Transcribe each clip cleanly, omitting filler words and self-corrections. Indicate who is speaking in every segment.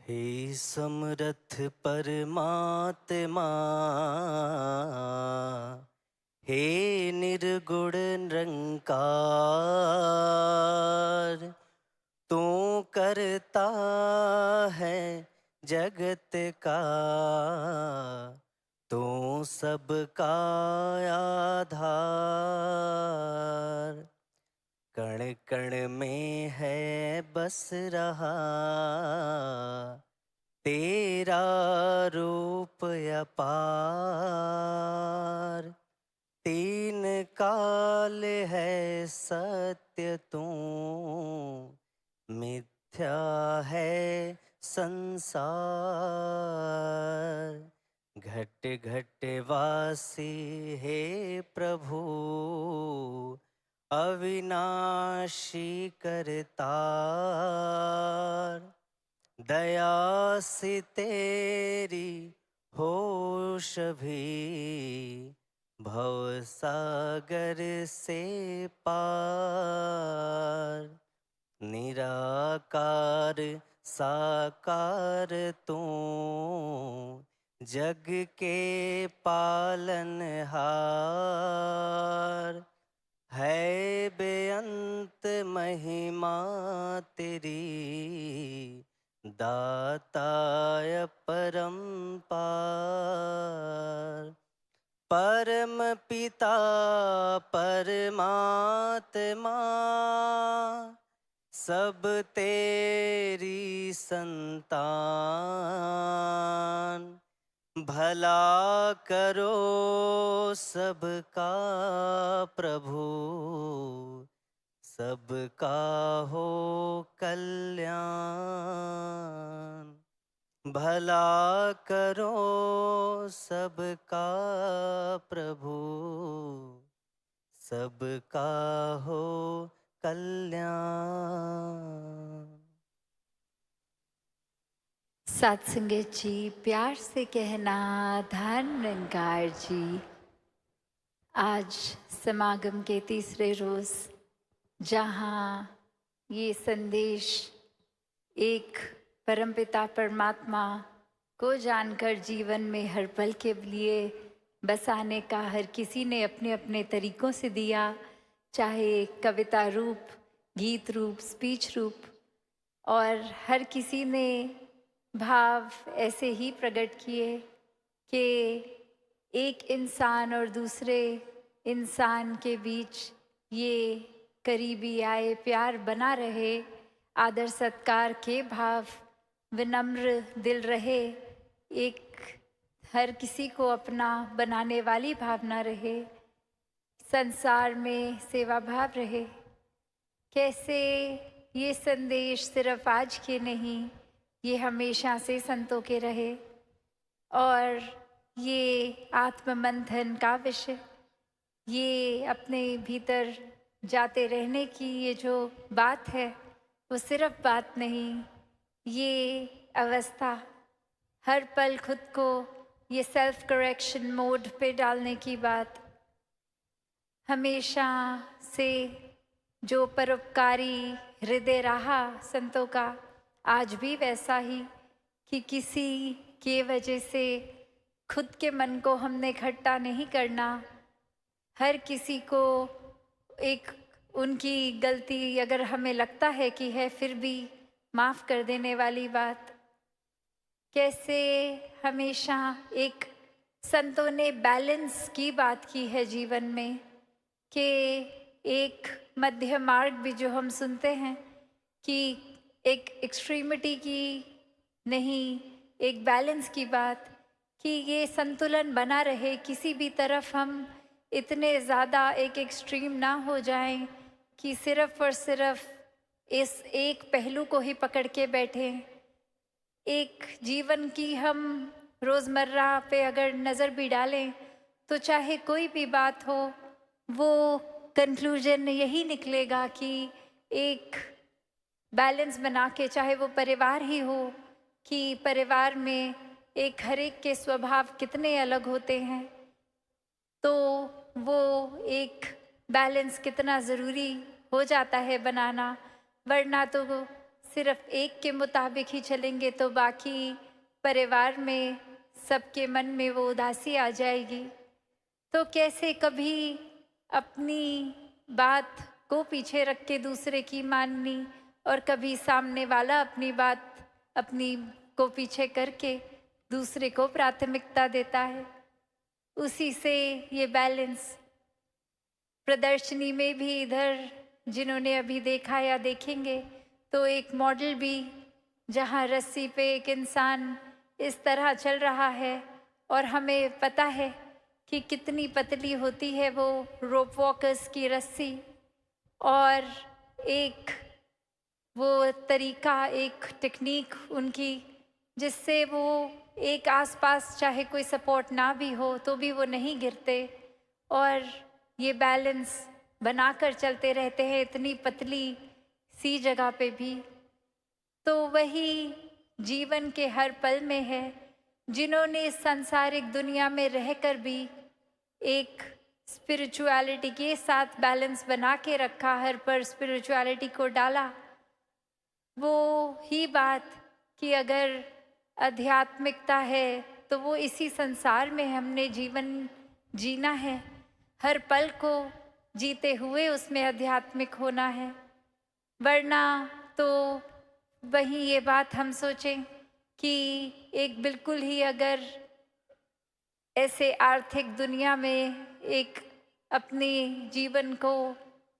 Speaker 1: हे समरथ परमात्मा, हे निर्गुण निरंकार, तू करता है जगत का, तू सबका आधार। कण कण में है बस रहा तेरा रूप अपार। तीन काल है सत्य तू, मिथ्या है संसार। घट घट वासी हे प्रभु, अविनाशी करतार। दया से तेरी होश भी, भव सागर से पार। निराकार साकार तू, जग के पालनहार। है बेअंत महिमा तेरी, दाता अपरंपार। परम पिता परमात्मा, सब तेरी संतान। भला करो सबका प्रभु, सबका हो कल्याण। भला करो सबका प्रभु, सबका हो कल्याण।
Speaker 2: सत्संगत जी, प्यार से कहना धन निरंकार जी। आज समागम के तीसरे रोज, जहाँ ये संदेश एक परमपिता परमात्मा को जानकर जीवन में हर पल के लिए बसाने का हर किसी ने अपने अपने तरीकों से दिया, चाहे कविता रूप, गीत रूप, स्पीच रूप, और हर किसी ने भाव ऐसे ही प्रकट किए कि एक इंसान और दूसरे इंसान के बीच ये करीबी आए प्यार बना रहे, आदर सत्कार के भाव, विनम्र दिल रहे, एक हर किसी को अपना बनाने वाली भावना रहे, संसार में सेवा भाव रहे। कैसे ये संदेश सिर्फ आज के नहीं, ये हमेशा से संतों के रहे, और ये आत्ममंथन का विषय, ये अपने भीतर जाते रहने की ये जो बात है, वो सिर्फ बात नहीं, ये अवस्था, हर पल खुद को ये सेल्फ करेक्शन मोड पे डालने की बात, हमेशा से जो परोपकारी हृदय रहा संतों का, आज भी वैसा ही, कि किसी के वजह से खुद के मन को हमने इकट्ठा नहीं करना, हर किसी को एक उनकी गलती अगर हमें लगता है कि है, फिर भी माफ़ कर देने वाली बात। कैसे हमेशा एक संतों ने बैलेंस की बात की है जीवन में, कि एक मध्य मार्ग भी जो हम सुनते हैं कि एक एक्सट्रीमिटी की नहीं, एक बैलेंस की बात, कि ये संतुलन बना रहे, किसी भी तरफ हम इतने ज़्यादा एक एक्सट्रीम ना हो जाएं कि सिर्फ और सिर्फ इस एक पहलू को ही पकड़ के बैठें। एक जीवन की हम रोज़मर्रा पे अगर नज़र भी डालें तो चाहे कोई भी बात हो, वो कंक्लूजन यही निकलेगा कि एक बैलेंस बना के, चाहे वो परिवार ही हो, कि परिवार में एक हर एक के स्वभाव कितने अलग होते हैं, तो वो एक बैलेंस कितना ज़रूरी हो जाता है बनाना, वरना तो सिर्फ एक के मुताबिक ही चलेंगे तो बाकी परिवार में सबके मन में वो उदासी आ जाएगी। तो कैसे कभी अपनी बात को पीछे रख के दूसरे की माननी, और कभी सामने वाला अपनी बात अपनी को पीछे करके दूसरे को प्राथमिकता देता है। उसी से ये बैलेंस प्रदर्शनी में भी इधर जिन्होंने अभी देखा या देखेंगे तो एक मॉडल भी जहाँ रस्सी पे एक इंसान इस तरह चल रहा है और हमें पता है कि कितनी पतली होती है वो रोप वॉकर्स की रस्सी, और एक वो तरीका, एक टेक्निक उनकी जिससे वो एक आसपास चाहे कोई सपोर्ट ना भी हो तो भी वो नहीं गिरते और ये बैलेंस बनाकर चलते रहते हैं इतनी पतली सी जगह पे भी। तो वही जीवन के हर पल में है, जिन्होंने सांसारिक दुनिया में रहकर भी एक स्पिरिचुअलिटी के साथ बैलेंस बना के रखा, हर पर स्पिरिचुअलिटी को डाला। वो ही बात कि अगर आध्यात्मिकता है तो वो इसी संसार में हमने जीवन जीना है, हर पल को जीते हुए उसमें आध्यात्मिक होना है। वरना तो वही ये बात हम सोचें कि एक बिल्कुल ही अगर ऐसे आर्थिक दुनिया में एक अपने जीवन को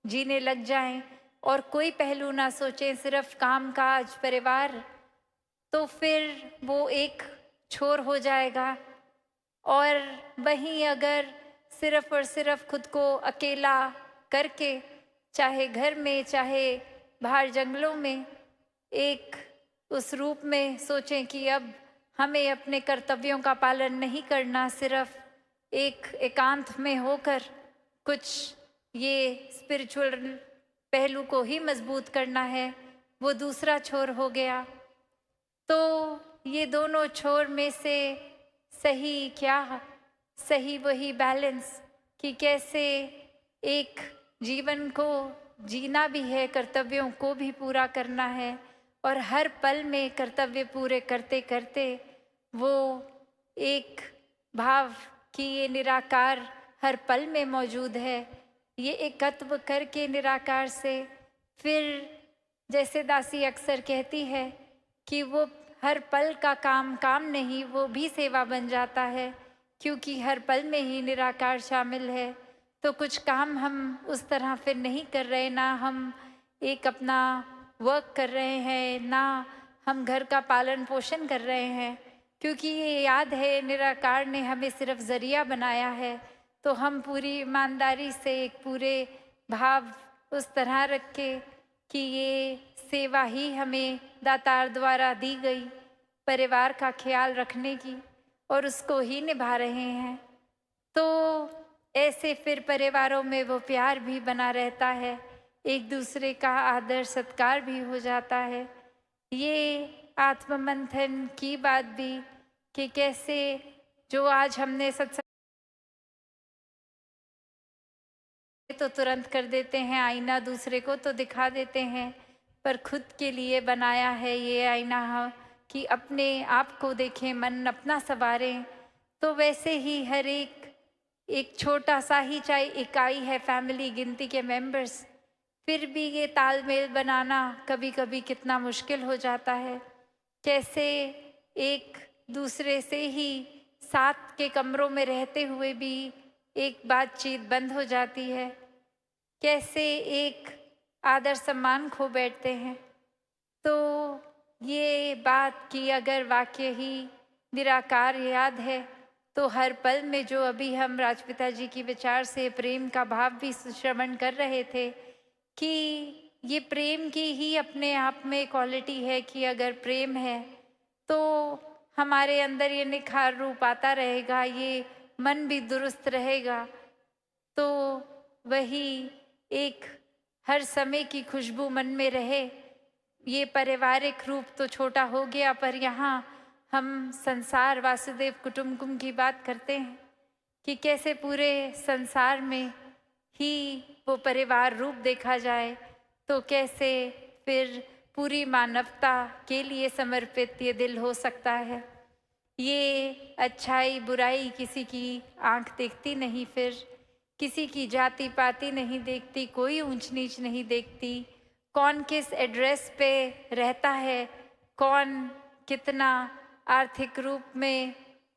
Speaker 2: जीने लग जाएं और कोई पहलू ना सोचें, सिर्फ काम काज परिवार, तो फिर वो एक छोर हो जाएगा। और वहीं अगर सिर्फ और सिर्फ खुद को अकेला करके, चाहे घर में चाहे बाहर जंगलों में, एक उस रूप में सोचें कि अब हमें अपने कर्तव्यों का पालन नहीं करना, सिर्फ एक एकांत में होकर कुछ ये स्पिरिचुअल पहलू को ही मजबूत करना है, वो दूसरा छोर हो गया। तो ये दोनों छोर में से सही क्या? सही वही बैलेंस कि कैसे एक जीवन को जीना भी है, कर्तव्यों को भी पूरा करना है, और हर पल में कर्तव्य पूरे करते करते वो एक भाव कि ये निराकार हर पल में मौजूद है, ये एकत्व करके निराकार से फिर जैसे दासी अक्सर कहती है कि वो हर पल का काम काम नहीं, वो भी सेवा बन जाता है, क्योंकि हर पल में ही निराकार शामिल है। तो कुछ काम हम उस तरह फिर नहीं कर रहे, ना हम एक अपना वर्क कर रहे हैं, ना हम घर का पालन पोषण कर रहे हैं, क्योंकि ये याद है निराकार ने हमें सिर्फ ज़रिया बनाया है। तो हम पूरी ईमानदारी से एक पूरे भाव उस तरह रख के कि ये सेवा ही हमें दातार द्वारा दी गई परिवार का ख्याल रखने की, और उसको ही निभा रहे हैं। तो ऐसे फिर परिवारों में वो प्यार भी बना रहता है, एक दूसरे का आदर सत्कार भी हो जाता है। ये आत्ममंथन की बात भी कि कैसे जो आज हमने सत्संग तो तुरंत कर देते हैं, आईना दूसरे को तो दिखा देते हैं, पर खुद के लिए बनाया है ये आईना कि अपने आप को देखें, मन अपना संवारें। तो वैसे ही हर एक छोटा सा ही चाहे इकाई है फैमिली गिनती के मेंबर्स, फिर भी ये तालमेल बनाना कभी कभी कितना मुश्किल हो जाता है। कैसे एक दूसरे से ही साथ के कमरों में रहते हुए भी एक बातचीत बंद हो जाती है, कैसे एक आदर सम्मान खो बैठते हैं। तो ये बात कि अगर वाकई ही निराकार याद है तो हर पल में जो अभी हम राजपिता जी की विचार से प्रेम का भाव भी श्रवण कर रहे थे कि ये प्रेम की ही अपने आप में क्वालिटी है कि अगर प्रेम है तो हमारे अंदर ये निखार रूप आता रहेगा, ये मन भी दुरुस्त रहेगा। तो वही एक हर समय की खुशबू मन में रहे। ये पारिवारिक रूप तो छोटा हो गया, पर यहाँ हम संसार वासुदेव कुटुंबकम की बात करते हैं कि कैसे पूरे संसार में ही वो परिवार रूप देखा जाए, तो कैसे फिर पूरी मानवता के लिए समर्पित ये दिल हो सकता है। ये अच्छाई बुराई किसी की आंख देखती नहीं, फिर किसी की जाति पाति नहीं देखती, कोई ऊंच नीच नहीं देखती, कौन किस एड्रेस पे रहता है, कौन कितना आर्थिक रूप में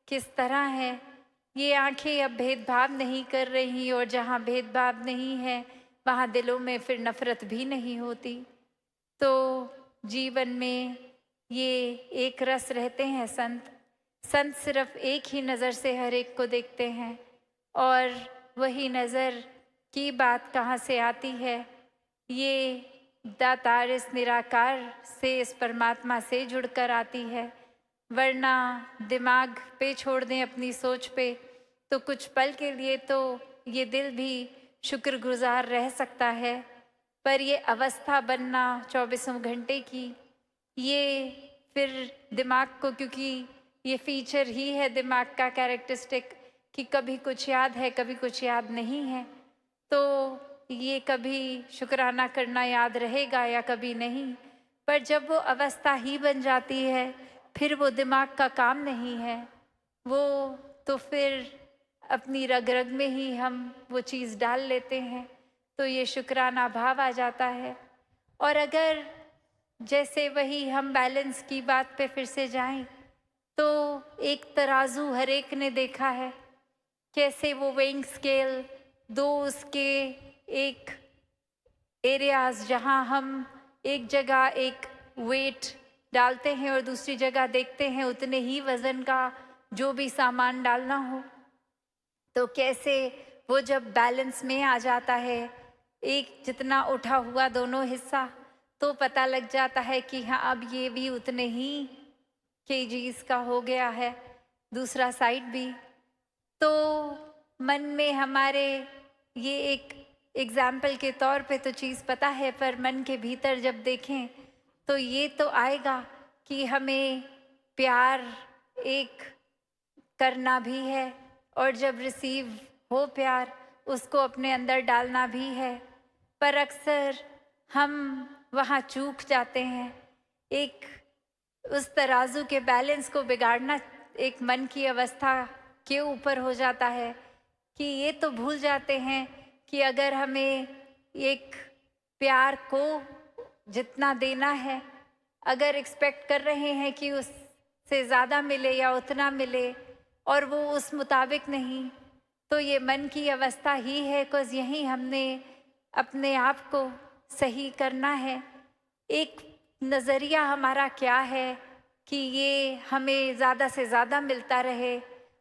Speaker 2: किस तरह है, ये आंखें अब भेदभाव नहीं कर रही। और जहाँ भेदभाव नहीं है वहाँ दिलों में फिर नफरत भी नहीं होती। तो जीवन में ये एक रस रहते हैं संत। संत सिर्फ एक ही नज़र से हर एक को देखते हैं, और वही नज़र की बात कहाँ से आती है, ये दातार इस निराकार से, इस परमात्मा से जुड़कर आती है। वरना दिमाग पे छोड़ दें अपनी सोच पे, तो कुछ पल के लिए तो ये दिल भी शुक्रगुजार रह सकता है, पर ये अवस्था बनना 24 घंटे की, ये फिर दिमाग को, क्योंकि ये फीचर ही है दिमाग का कैरेक्टरिस्टिक कि कभी कुछ याद है कभी कुछ याद नहीं है, तो ये कभी शुक्राना करना याद रहेगा या कभी नहीं। पर जब वो अवस्था ही बन जाती है फिर वो दिमाग का काम नहीं है, वो तो फिर अपनी रग रग में ही हम वो चीज़ डाल लेते हैं, तो ये शुक्राना भाव आ जाता है। और अगर जैसे वही हम बैलेंस की बात पे फिर से जाएं, तो एक तराजू हर एक ने देखा है, कैसे वो वेइंग स्केल, दो उसके एक एरियाज जहाँ हम एक जगह एक वेट डालते हैं और दूसरी जगह देखते हैं उतने ही वज़न का जो भी सामान डालना हो, तो कैसे वो जब बैलेंस में आ जाता है, एक जितना उठा हुआ दोनों हिस्सा, तो पता लग जाता है कि हाँ अब ये भी उतने ही केजीज का हो गया है, दूसरा साइड भी। तो मन में हमारे ये एक एग्जाम्पल के तौर पे तो चीज़ पता है, पर मन के भीतर जब देखें तो ये तो आएगा कि हमें प्यार एक करना भी है, और जब रिसीव हो प्यार उसको अपने अंदर डालना भी है। पर अक्सर हम वहाँ चूक जाते हैं। एक उस तराजू के बैलेंस को बिगाड़ना एक मन की अवस्था के ऊपर हो जाता है कि ये तो भूल जाते हैं कि अगर हमें एक प्यार को जितना देना है, अगर एक्सपेक्ट कर रहे हैं कि उससे ज़्यादा मिले या उतना मिले और वो उस मुताबिक नहीं, तो ये मन की अवस्था ही है। बिकॉज़ यहीं हमने अपने आप को सही करना है। एक नज़रिया हमारा क्या है कि ये हमें ज़्यादा से ज़्यादा मिलता रहे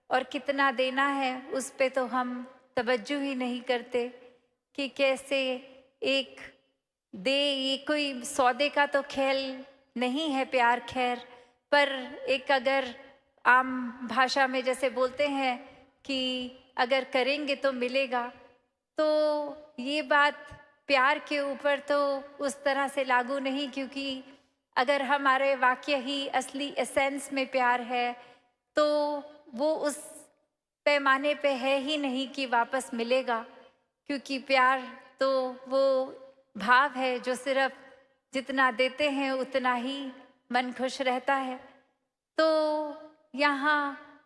Speaker 2: और कितना देना है उस पे तो हम तवज्जो ही नहीं करते कि कैसे एक दे। ये कोई सौदे का तो खेल नहीं है प्यार, खैर, पर एक अगर आम भाषा में जैसे बोलते हैं कि अगर करेंगे तो मिलेगा, तो ये बात प्यार के ऊपर तो उस तरह से लागू नहीं, क्योंकि अगर हमारे वाक्य ही असली एसेंस में प्यार है तो वो उस पैमाने पे है ही नहीं कि वापस मिलेगा, क्योंकि प्यार तो वो भाव है जो सिर्फ जितना देते हैं उतना ही मन खुश रहता है। तो यहाँ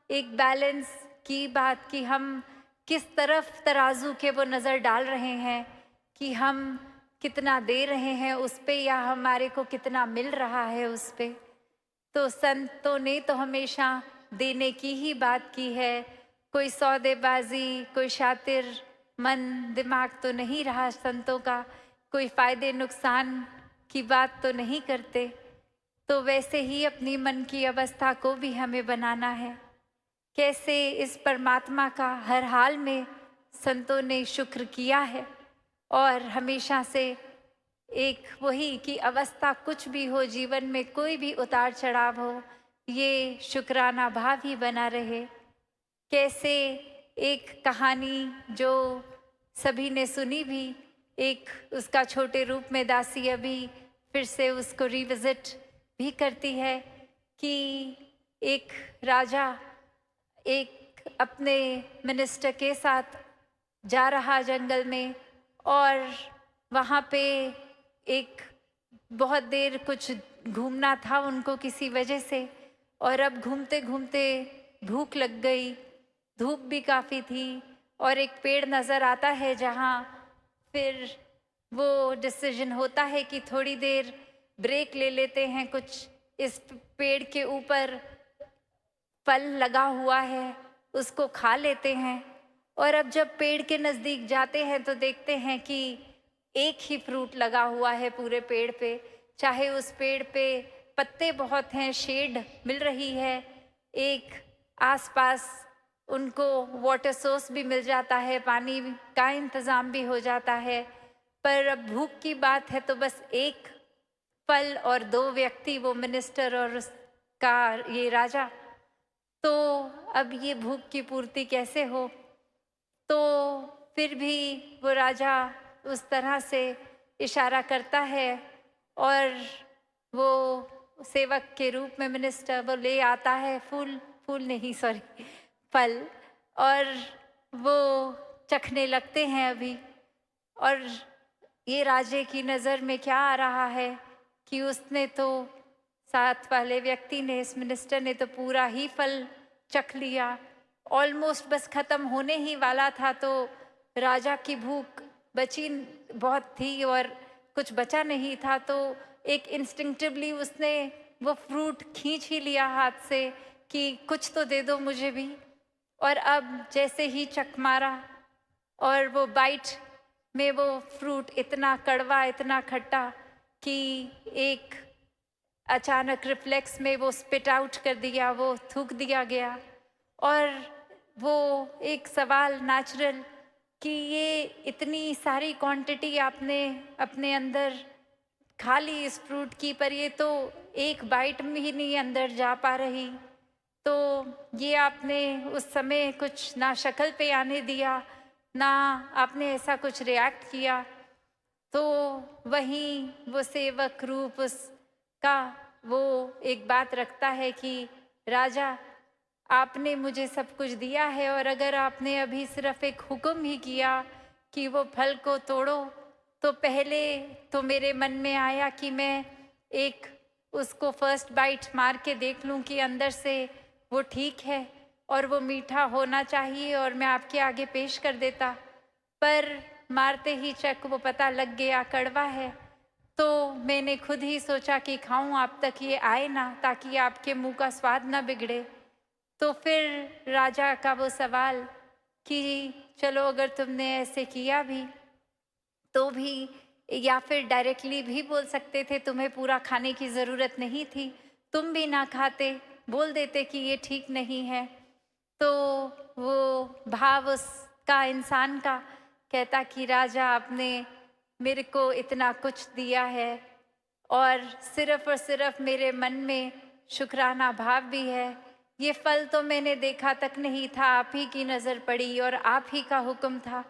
Speaker 2: एक बैलेंस की बात कि हम किस तरफ तराजू के वो नज़र डाल रहे हैं कि हम कितना दे रहे हैं उस पे या हमारे को कितना मिल रहा है उस पे। तो संतों ने तो हमेशा देने की ही बात की है। कोई सौदेबाजी, कोई शातिर मन दिमाग तो नहीं रहा संतों का, कोई फ़ायदे नुकसान की बात तो नहीं करते। तो वैसे ही अपनी मन की अवस्था को भी हमें बनाना है। कैसे इस परमात्मा का हर हाल में संतों ने शुक्र किया है, और हमेशा से एक वही कि अवस्था कुछ भी हो, जीवन में कोई भी उतार चढ़ाव हो, ये शुक्राना भाव ही बना रहे। कैसे एक कहानी जो सभी ने सुनी भी, एक उसका छोटे रूप में दासी अभी फिर से उसको रिविजिट भी करती है कि एक राजा एक अपने मिनिस्टर के साथ जा रहा जंगल में, और वहाँ पे एक बहुत देर कुछ घूमना था उनको किसी वजह से, और अब घूमते घूमते भूख लग गई, धूप भी काफ़ी थी, और एक पेड़ नज़र आता है जहाँ फिर वो डिसीजन होता है कि थोड़ी देर ब्रेक ले लेते हैं। कुछ इस पेड़ के ऊपर फल लगा हुआ है, उसको खा लेते हैं। और अब जब पेड़ के नज़दीक जाते हैं तो देखते हैं कि एक ही फ्रूट लगा हुआ है पूरे पेड़ पे, चाहे उस पेड़ पे पत्ते बहुत हैं, शेड मिल रही है, एक आसपास उनको वाटर सोर्स भी मिल जाता है, पानी का इंतज़ाम भी हो जाता है। पर अब भूख की बात है तो बस एक फल और 2 व्यक्ति, वो मिनिस्टर और उसका ये राजा। तो अब ये भूख की पूर्ति कैसे हो? तो फिर भी वो राजा उस तरह से इशारा करता है और वो सेवक के रूप में मिनिस्टर वो ले आता है फूल नहीं, सॉरी, फल, और वो चखने लगते हैं अभी। और ये राजे की नज़र में क्या आ रहा है कि उसने तो, साथ वाले व्यक्ति ने, इस मिनिस्टर ने तो पूरा ही फल चख लिया, ऑलमोस्ट बस ख़त्म होने ही वाला था। तो राजा की भूख बची बहुत थी और कुछ बचा नहीं था, तो एक इंस्टिंक्टिवली उसने वो फ्रूट खींच ही लिया हाथ से कि कुछ तो दे दो मुझे भी। और अब जैसे ही चख मारा और वो बाइट में वो फ्रूट इतना कड़वा, इतना खट्टा कि एक अचानक रिफ्लेक्स में वो स्पिट आउट कर दिया, वो थूक दिया गया। और वो एक सवाल नेचुरल कि ये इतनी सारी क्वांटिटी आपने अपने अंदर खा ली इस फ्रूट की, पर ये तो एक बाइट में ही नहीं अंदर जा पा रही। तो ये आपने उस समय कुछ ना शक्ल पे आने दिया, ना आपने ऐसा कुछ रिएक्ट किया। तो वहीं वो सेवक रूप उसका वो एक बात रखता है कि राजा, आपने मुझे सब कुछ दिया है, और अगर आपने अभी सिर्फ एक हुक्म ही किया कि वो फल को तोड़ो, तो पहले तो मेरे मन में आया कि मैं एक उसको फर्स्ट बाइट मार के देख लूं कि अंदर से वो ठीक है और वो मीठा होना चाहिए और मैं आपके आगे पेश कर देता। पर मारते ही चक वो पता लग गया कड़वा है। तो मैंने खुद ही सोचा कि खाऊं, आप तक ये आए ना, ताकि आपके मुंह का स्वाद ना बिगड़े। तो फिर राजा का वो सवाल कि चलो अगर तुमने ऐसे किया भी तो भी, या फिर डायरेक्टली भी बोल सकते थे तुम्हें पूरा खाने की ज़रूरत नहीं थी, तुम भी ना खाते, बोल देते कि ये ठीक नहीं है। तो वो भाव उसका, इंसान का, कहता कि राजा, आपने मेरे को इतना कुछ दिया है और सिर्फ मेरे मन में शुक्राना भाव भी है। ये फल तो मैंने देखा तक नहीं था, आप ही की नज़र पड़ी और आप ही का हुक्म था,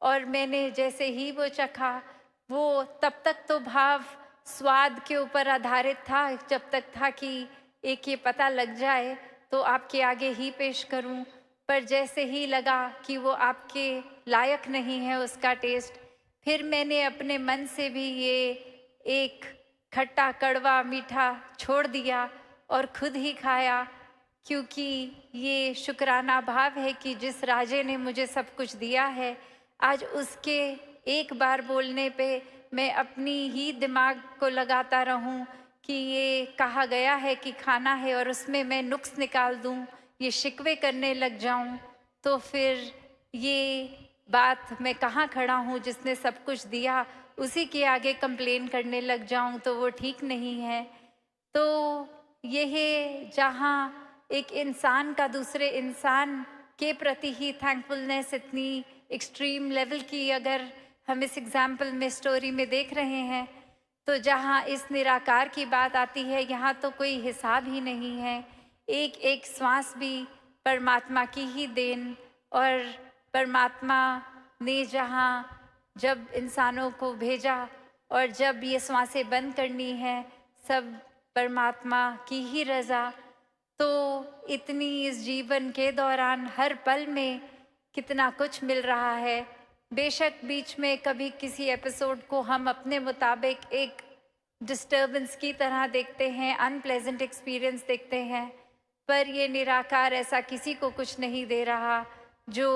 Speaker 2: और मैंने जैसे ही वो चखा, वो तब तक तो भाव स्वाद के ऊपर आधारित था, जब तक था कि एक ये पता लग जाए तो आपके आगे ही पेश करूं। पर जैसे ही लगा कि वो आपके लायक नहीं है उसका टेस्ट, फिर मैंने अपने मन से भी ये एक खट्टा कड़वा मीठा छोड़ दिया और खुद ही खाया, क्योंकि ये शुक्राना भाव है कि जिस राजे ने मुझे सब कुछ दिया है, आज उसके एक बार बोलने पे मैं अपनी ही दिमाग को लगाता रहूं कि ये कहा गया है कि खाना है और उसमें मैं नुक्स निकाल दूं, ये शिकवे करने लग जाऊं, तो फिर ये बात, मैं कहाँ खड़ा हूँ जिसने सब कुछ दिया, उसी के आगे कंप्लेन करने लग जाऊं, तो वो ठीक नहीं है। तो यह जहाँ एक इंसान का दूसरे इंसान के प्रति ही थैंकफुलनेस इतनी एक्सट्रीम लेवल की अगर हम इस एग्जाम्पल में, स्टोरी में देख रहे हैं, तो जहाँ इस निराकार की बात आती है, यहाँ तो कोई हिसाब ही नहीं है। एक एक श्वास भी परमात्मा की ही देन, और परमात्मा ने जहाँ जब इंसानों को भेजा और जब ये श्वासें बंद करनी है, सब परमात्मा की ही रज़ा। तो इतनी इस जीवन के दौरान हर पल में कितना कुछ मिल रहा है। बेशक बीच में कभी किसी एपिसोड को हम अपने मुताबिक एक डिस्टर्बेंस की तरह देखते हैं, अनप्लेजेंट एक्सपीरियंस देखते हैं, पर ये निराकार ऐसा किसी को कुछ नहीं दे रहा जो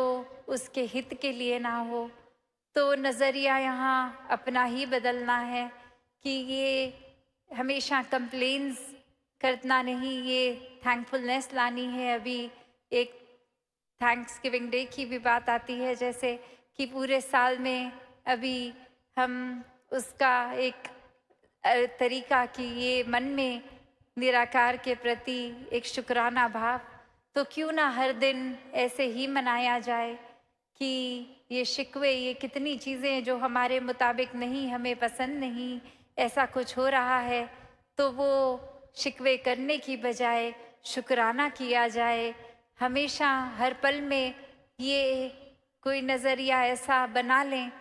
Speaker 2: उसके हित के लिए ना हो। तो नज़रिया यहाँ अपना ही बदलना है कि ये हमेशा कंप्लेंस करना नहीं, ये थैंकफुलनेस लानी है। अभी एक थैंक्स गिविंग डे की भी बात आती है, जैसे कि पूरे साल में अभी हम उसका एक तरीका कि ये मन में निराकार के प्रति एक शुक्राना भाव, तो क्यों ना हर दिन ऐसे ही मनाया जाए कि ये शिकवे, ये कितनी चीज़ें जो हमारे मुताबिक नहीं, हमें पसंद नहीं, ऐसा कुछ हो रहा है, तो वो शिकवे करने की बजाय शुक्राना किया जाए। हमेशा हर पल में ये कोई नज़रिया ऐसा बना लें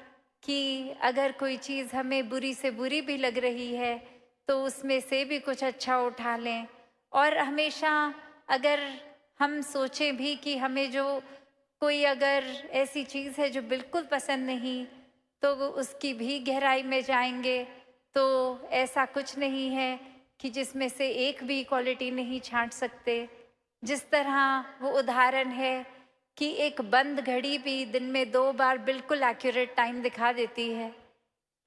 Speaker 2: कि अगर कोई चीज़ हमें बुरी से बुरी भी लग रही है तो उसमें से भी कुछ अच्छा उठा लें। और हमेशा अगर हम सोचें भी कि हमें जो कोई अगर ऐसी चीज़ है जो बिल्कुल पसंद नहीं, तो वो उसकी भी गहराई में जाएंगे तो ऐसा कुछ नहीं है कि जिसमें से एक भी क्वालिटी नहीं छांट सकते। जिस तरह वो उदाहरण है कि एक बंद घड़ी भी दिन में 2 बार बिल्कुल एक्यूरेट टाइम दिखा देती है,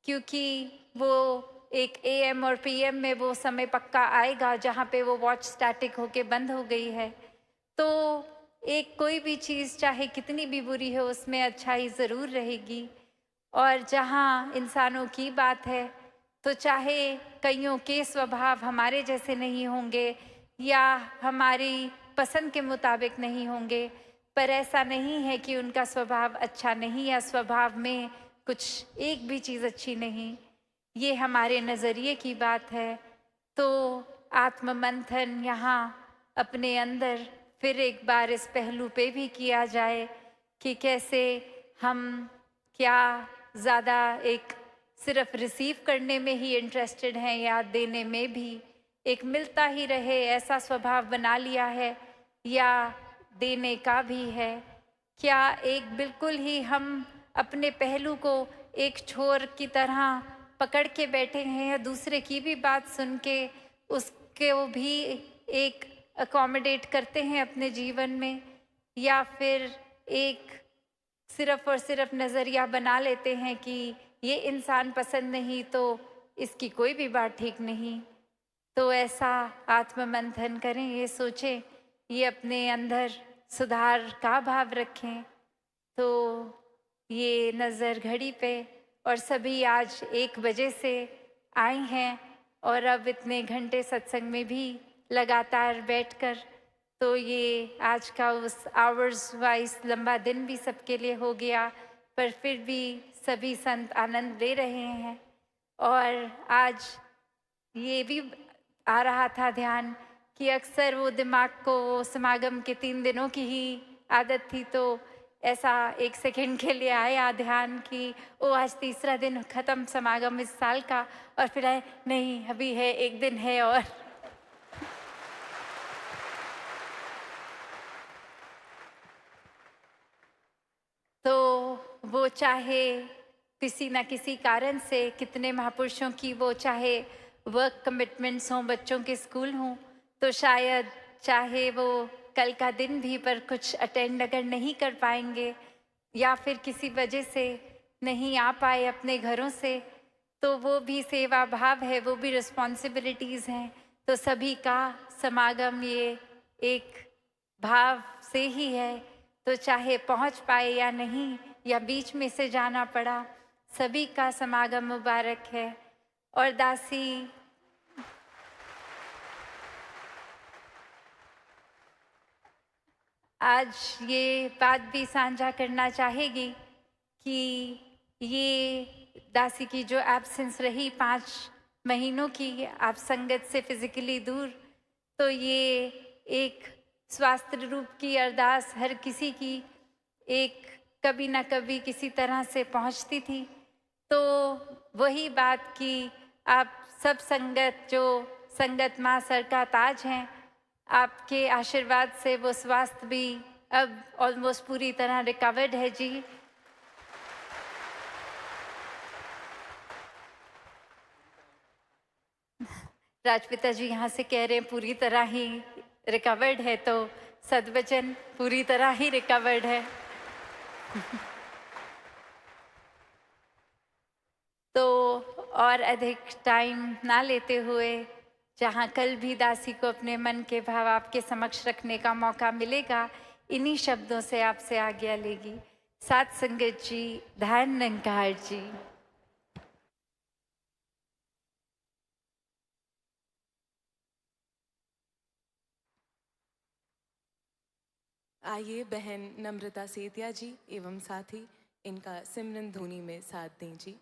Speaker 2: क्योंकि वो एक एएम और पीएम में वो समय पक्का आएगा जहाँ पे वो वॉच स्टैटिक होके बंद हो गई है। तो एक कोई भी चीज़ चाहे कितनी भी बुरी हो, उसमें अच्छाई ज़रूर रहेगी। और जहाँ इंसानों की बात है, तो चाहे कईयों के स्वभाव हमारे जैसे नहीं होंगे या हमारी पसंद के मुताबिक नहीं होंगे, पर ऐसा नहीं है कि उनका स्वभाव अच्छा नहीं या स्वभाव में कुछ एक भी चीज़ अच्छी नहीं। ये हमारे नज़रिए की बात है। तो आत्ममंथन यहाँ अपने अंदर फिर एक बार इस पहलू पे भी किया जाए कि कैसे हम क्या ज़्यादा एक सिर्फ रिसीव करने में ही इंटरेस्टेड हैं या देने में भी एक मिलता ही रहे ऐसा स्वभाव बना लिया है, या देने का भी है। क्या एक बिल्कुल ही हम अपने पहलू को एक छोर की तरह पकड़ के बैठे हैं या दूसरे की भी बात सुन के उसको भी एक अकोमोडेट करते हैं अपने जीवन में, या फिर एक सिर्फ और सिर्फ नज़रिया बना लेते हैं कि ये इंसान पसंद नहीं तो इसकी कोई भी बात ठीक नहीं। तो ऐसा आत्ममंथन करें, ये सोचें, ये अपने अंदर सुधार का भाव रखें। तो ये नज़र घड़ी पे, और सभी आज 1 बजे से आए हैं और अब इतने घंटे सत्संग में भी लगातार बैठकर, तो ये आज का उस आवर्स वाइज लंबा दिन भी सबके लिए हो गया, पर फिर भी सभी संत आनंद ले रहे हैं। और आज ये भी आ रहा था ध्यान कि अक्सर वो दिमाग को वो समागम के 3 दिनों की ही आदत थी, तो ऐसा 1 सेकंड के लिए आया ध्यान कि ओ आज तीसरा दिन ख़त्म समागम इस साल का, और फिर आए नहीं अभी है 1 दिन है। और तो वो चाहे किसी न किसी कारण से, कितने महापुरुषों की वो चाहे वर्क कमिटमेंट्स हों, बच्चों के स्कूल हों, तो शायद चाहे वो कल का दिन भी पर कुछ अटेंड अगर नहीं कर पाएंगे या फिर किसी वजह से नहीं आ पाए अपने घरों से, तो वो भी सेवा भाव है, वो भी रिस्पॉन्सिबिलिटीज़ हैं। तो सभी का समागम ये एक भाव से ही है, तो चाहे पहुंच पाए या नहीं या बीच में से जाना पड़ा, सभी का समागम मुबारक है। और दासी आज ये बात भी साझा करना चाहेगी कि ये दासी की जो एब्सेंस रही 5 महीनों की, आप संगत से फिजिकली दूर, तो ये एक स्वास्थ्य रूप की अरदास हर किसी की एक कभी ना कभी किसी तरह से पहुंचती थी। तो वही बात कि आप सब संगत जो संगत माँ सर का ताज हैं, आपके आशीर्वाद से वो स्वास्थ्य भी अब ऑलमोस्ट पूरी तरह रिकवर्ड है जी। राजपिता जी यहाँ से कह रहे हैं पूरी तरह ही रिकवर्ड है, तो सद्वचन पूरी तरह ही रिकवर्ड है। तो और अधिक टाइम ना लेते हुए, जहाँ कल भी दासी को अपने मन के भाव आपके समक्ष रखने का मौका मिलेगा, इन्हीं शब्दों से आपसे आज्ञा लेगी। साथ संगत जी, धन निरंकार जी।
Speaker 3: आइए बहन नम्रता सेतिया जी एवं साथी इनका सिमरन ध्वनि में साथ दें जी।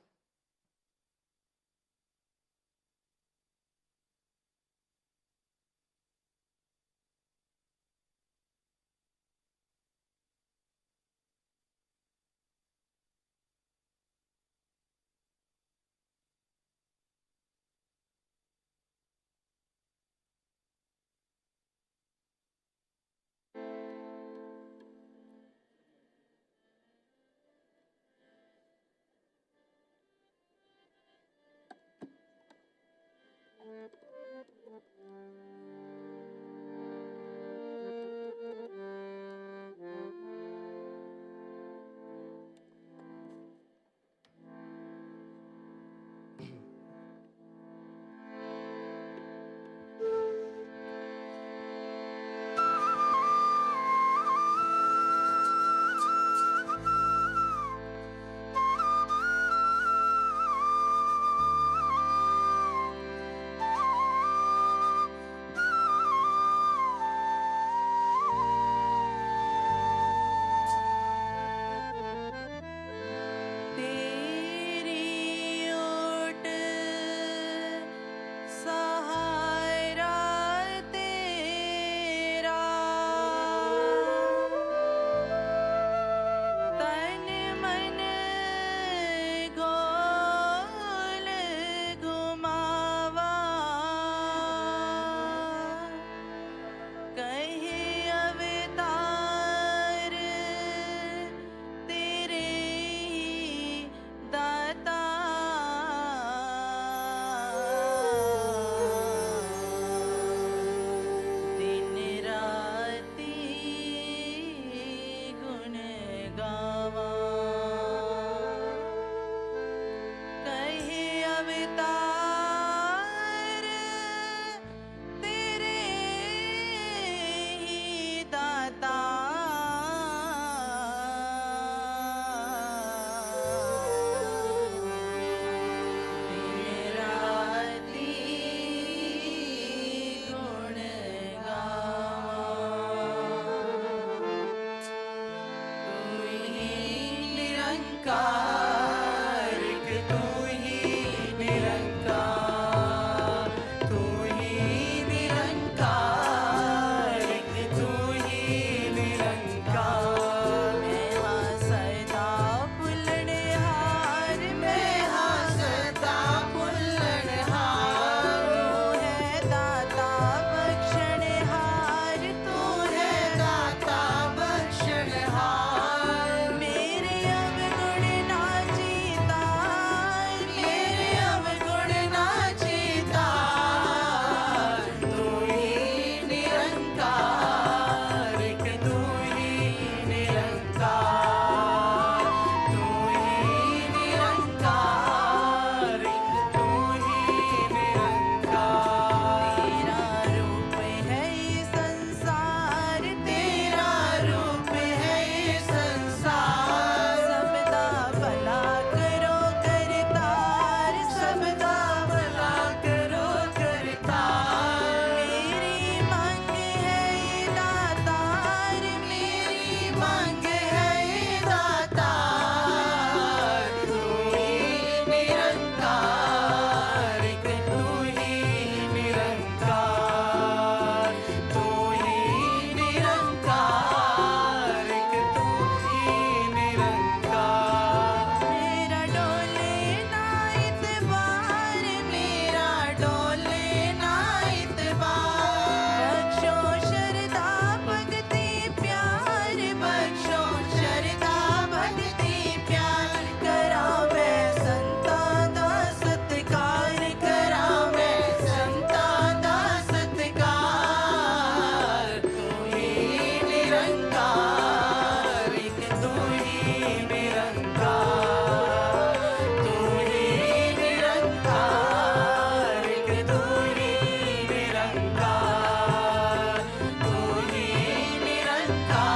Speaker 1: निरंकार